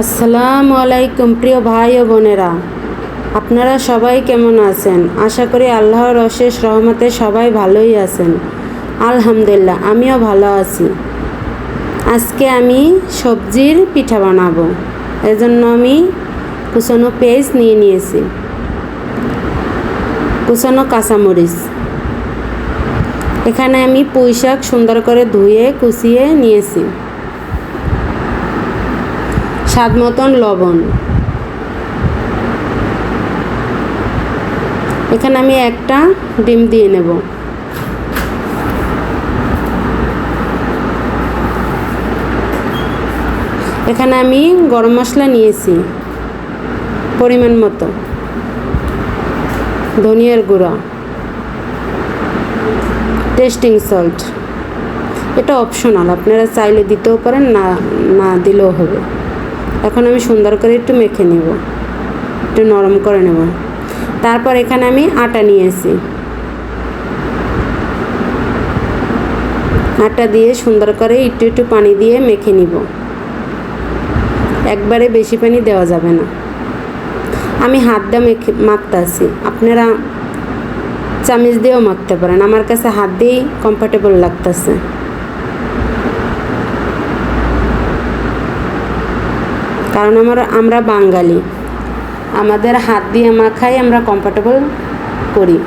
আসসালামু আলাইকুম প্রিয় ভাই ও বোনেরা, আপনারা সবাই কেমন আছেন? আশা করি আল্লাহর অশেষ রহমতে সবাই ভালোই আছেন। আলহামদুলিল্লাহ, আমিও ভালো আছি। আজকে আমি সবজির পিঠা বানাবো। এজন্য আমি কুচানো পেঁয়াজ নিয়ে নিয়েছি, কুচানো কাঁচামরিচ। এখানে আমি পুঁই শাক সুন্দর করে ধুয়ে কুচিয়ে নিয়েছি, স্বাদ মতন লবণ। এখানে আমি একটা ডিম দিয়ে নেব। এখানে আমি গরম মশলা নিয়েছি পরিমাণ মতো, ধনিয়ার গুঁড়া, টেস্টিং সল্ট। এটা অপশনাল, আপনারা চাইলে দিতেও পারেন, না দিলেও হবে। এখন আমি সুন্দর করে একটু মেখে নেব, একটু নরম করে নেব। তারপর এখানে আমি আটা নিয়েছি, আটা দিয়ে সুন্দর করে একটু একটু পানি দিয়ে মেখে নিব। একবারে বেশি পানি দেওয়া যাবে না। আমি হাত দিয়ে মাখতেছি, আপনারা চামচ দিয়েও মাখতে পারেন। আমার কাছে হাত দিয়েই কমফর্টেবল লাগতেছে। কারণ আমরা বাঙালি, আমাদের হাত দিয়ে মাখাই আমরা কমফর্টেবল করি।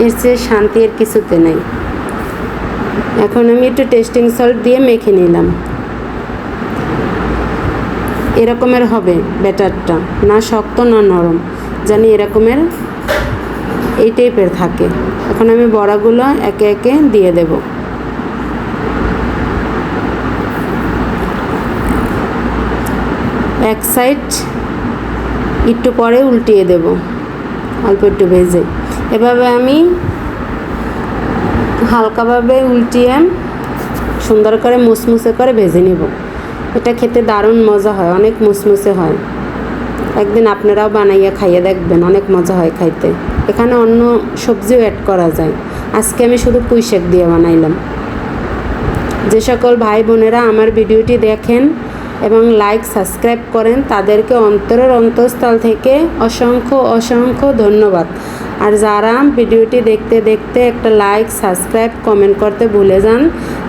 এর চেয়ে শান্তি এর কিছুতে নেই। এখন আমি একটু টেস্টিং সল্ট দিয়ে মেখে নিলাম। এরকমের হবে ব্যাটারটা, না শক্ত না নরম, জানি এরকমের এই টাইপের থাকে। এখন আমি বড়াগুলো একে একে দিয়ে দেব। এক সাইড একটু পরে উল্টিয়ে দেব, অল্প একটু ভেজে। এভাবে আমি হালকাভাবে উল্টিয়ে সুন্দর করে মুসমুসে করে ভেজে নেব। এটা খেতে দারুণ মজা হয়, অনেক মুসমুসে হয়। একদিন আপনারাও বানাইয়া খাইয়ে দেখবেন, অনেক মজা হয় খাইতে। এখানে অন্য সবজিও অ্যাড করা যায়। আজকে আমি শুধু পুঁই শাক দিয়ে বানাইলাম। যে সকল ভাই বোনেরা আমার ভিডিওটি দেখেন এবং লাইক সাবস্ক্রাইব করেন, তাদেরকে অন্তরের অন্তঃস্থল থেকে অসংখ্য অসংখ্য ধন্যবাদ। আর যারা ভিডিওটি দেখতে দেখতে একটা লাইক সাবস্ক্রাইব কমেন্ট করতে ভুলে যান,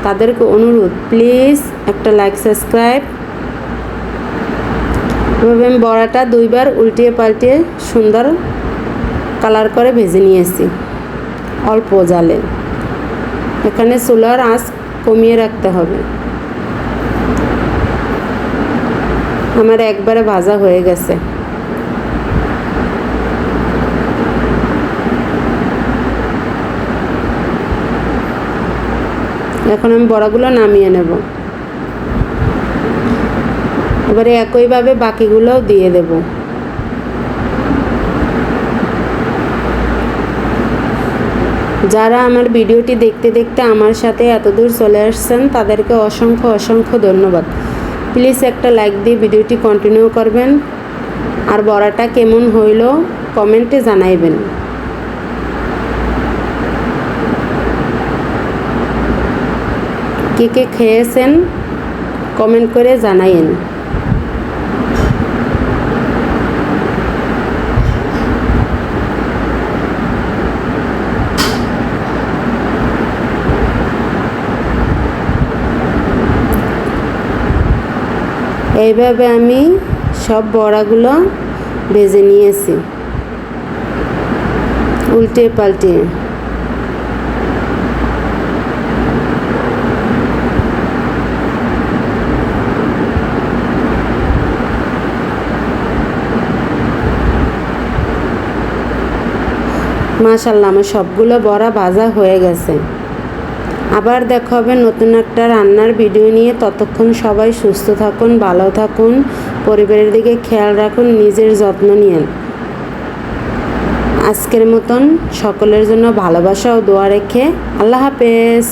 তাদেরকে অনুরোধ, প্লিজ একটা লাইক সাবস্ক্রাইব। এভাবে আমি বড়াটা দুইবার উল্টিয়ে পাল্টিয়ে সুন্দর কালার করে ভেজে নিয়েছি অল্প জালে। এখানে চুলার আঁচ কমিয়ে রাখতে হবে। আমার একবারে ভাজা হয়ে গেছে। এখন আমি বড়াগুলো নামিয়ে নেব। এবারে একইভাবে বাকিগুলোও দিয়ে দেব। যারা আমার ভিডিওটি দেখতে দেখতে আমার সাথে এতদূর চলে আসছেন, তাদেরকে অসংখ্য অসংখ্য ধন্যবাদ। প্লিজ একটা লাইক দিয়ে ভিডিওটি কন্টিনিউ করবেন। আর বড়াটা কেমন হইল কমেন্টে জানাইবেন। কে কে খেয়েছেন কমেন্ট করে জানাইন। এইভাবে আমি সব বড়াগুলো ভেজে নিয়েছি উল্টে পাল্টে। মাশাআল্লাহ, আমার সবগুলো বড়া ভাজা হয়ে গেছে। আবার দেখা হবে নতুন একটা রান্নার ভিডিও নিয়ে। ততক্ষণ সবাই সুস্থ থাকুন, ভালো থাকুন, পরিবারের দিকে খেয়াল রাখুন, নিজের যত্ন নিন। আজকের মতন সকলের জন্য ভালোবাসা ও দোয়া রেখে আল্লাহ হাফেজ।